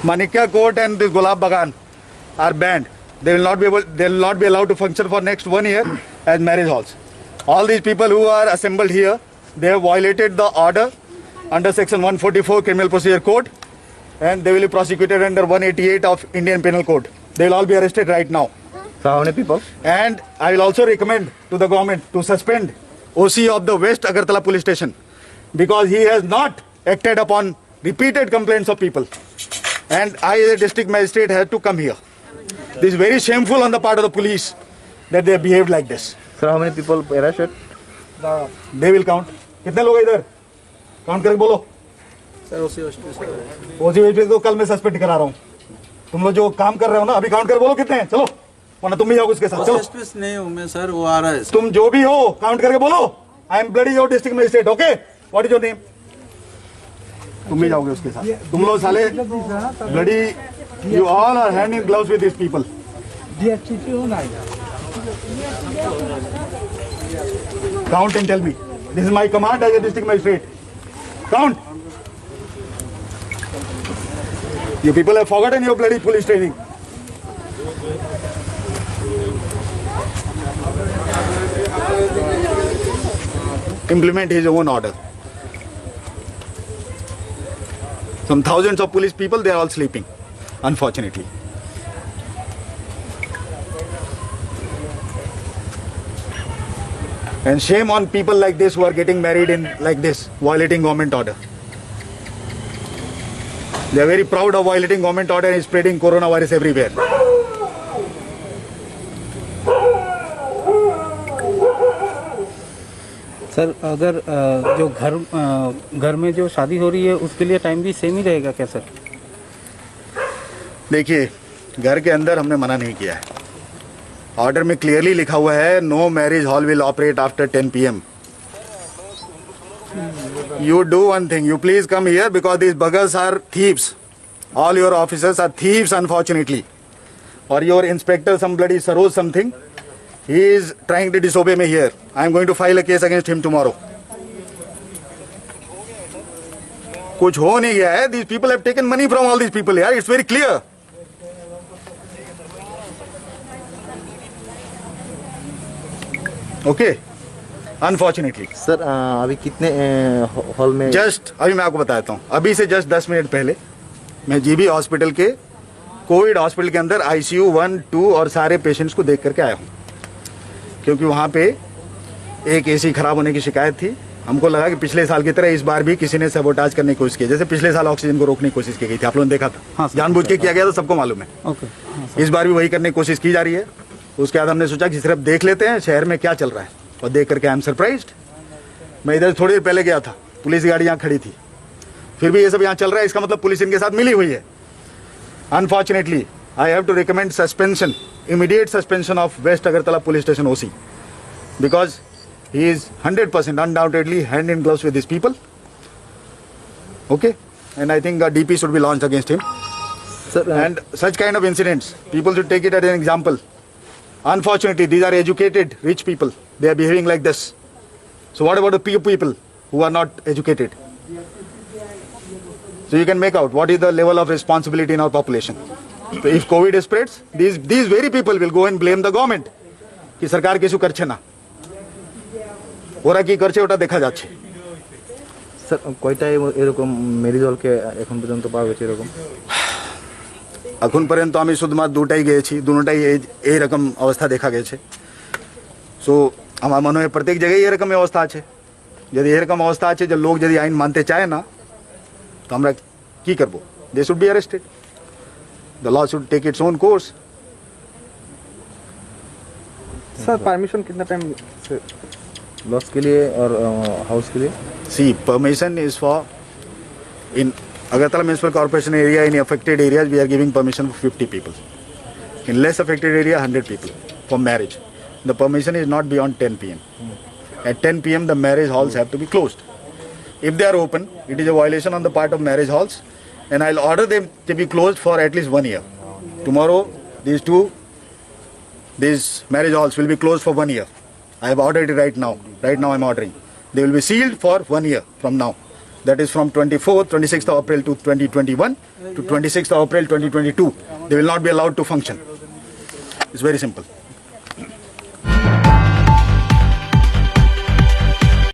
Manikya Court and this Gulab Bagan are banned. They will not be allowed to function for next 1 year as marriage halls. All these people who are assembled here, they have violated the order under section 144 Criminal Procedure Code, and they will be prosecuted under 188 of Indian Penal Code. They will all be arrested right now. So how many people? And I will also recommend to the government to suspend OC of the West Agartala police station, because he has not acted upon repeated complaints of people. And I as a district magistrate had to come here. This is very shameful on the part of the police that they have behaved like this. Sir, how many people arrested? They will count. कितने लोग हैं इधर? Count करके बोलो. ओसी तो कल मैं suspend करा रहा हूँ. तुम लोग जो काम कर रहे हो ना, अभी काउंट कर बोलो कितने हैं. चलो, वरना तुम भी जाओगे उसके साथ. चलो. नहीं हूँ मैं सर, वो आ रहा है. तुम जो भी हो काउंट करके बोलो. I am bloody your district magistrate. Okay, what is your name? तुम भी जाओगे उसके साथ. तुम लोग साले bloody, you all are hand in gloves with this people. Count and tell me. This is my command as a district magistrate. Count. You people have forgotten your bloody police training. Implement his own order. Some thousands of police people, they are all sleeping, unfortunately. And shame on people like this who are getting married in like this, violating government order. They are very proud of violating government order and spreading coronavirus everywhere. Sir, अगर जो घर में जो शादी हो रही है उसके लिए टाइम भी सेम ही रहेगा क्या सर? देखिए, घर के अंदर हमने मना नहीं किया है. ऑर्डर में क्लियरली लिखा हुआ है, no marriage hall will operate after 10 PM. You do one thing, you please come here because these buggers are thieves. All your officers are thieves, unfortunately. Or your inspector, some bloody Saroj something, he is trying to disobey me here. I am going to file a case against him tomorrow. कुछ हो नहीं गया है. These people have taken money from all these people here. It's very clear. Okay, unfortunately. Sir, अभी कितने hall में? Just अभी मैं आपको बताता हूँ. अभी से जस्ट 10 मिनट पहले मैं जीबी हॉस्पिटल के कोविड हॉस्पिटल के अंदर ICU 1, 2 और सारे पेशेंट्स को देख करके आया हूँ, क्योंकि वहाँ पे एक AC खराब होने की शिकायत थी. हमको लगा कि पिछले साल की तरह इस बार भी किसी ने सबोटाज करने की कोशिश की. जैसे पिछले साल ऑक्सीजन को रोकने की कोशिश की गई थी, आप लोगों ने देखा था. हाँ, जानबूझ के किया गया था, सबको मालूम है. ओके. इस बार भी वही करने की कोशिश की जा रही है. उसके बाद हमने सोचा कि सिर्फ देख लेते हैं शहर में क्या चल रहा है, और देख करके आई एम सरप्राइज्ड. मैं इधर थोड़ी देर पहले गया था, पुलिस गाड़ी यहाँ खड़ी थी, फिर भी ये सब यहाँ चल रहा है. इसका मतलब पुलिस इनके साथ मिली हुई है. Unfortunately I have to recommend suspension, immediate suspension of west Agartala police station OC, because he is 100% undoubtedly hand in gloves with this people. Okay, and I think DP should be launched against him. And such kind of incidents, people should take it as an example. Unfortunately, these are educated, rich people. They are behaving like this. So what about the poor people who are not educated? So you can make out what is the level of responsibility in our population. So if COVID spreads, these very people will go and blame the government. कि सरकार किसु करछे ना, ओरा की करछे ওটা দেখা যাচ্ছে. স্যার, কয়টা এরকম ম্যারেজ হলকে এখন পর্যন্ত পাওয়া গেছে এরকম? এখন পর্যন্ত আমি শুধুমাত্র দুটাই গিয়েছি, দুটোটাই এই রকম অবস্থা দেখা গেছে. সো আমার মনে হয় প্রত্যেক জায়গায় এরকম অবস্থা আছে. যদি এরকম অবস্থা আছে যে লোক যদি আইন মানতে চায় না, তো আমরা কি করব? They should be arrested. The law should take its own course. Sir, permission कितना टाइम लॉस के लिए और हाउस के लिए? See, permission is for in Agartala Municipal Corporation area, in affected areas, we are giving permission for 50 people. In less affected area, 100 people for marriage. The permission is not beyond 10 PM. At 10 PM, the marriage halls have to be closed. If they are open, it is a violation on the part of marriage halls, and I'll order them to be closed for at least 1 year. Tomorrow, these marriage halls will be closed for 1 year. I have ordered it right now. Right now, I'm ordering. They will be sealed for 1 year from now. that is from 26th of April to 2021 to 26th of April 2022. They will not be allowed to function. It's very simple.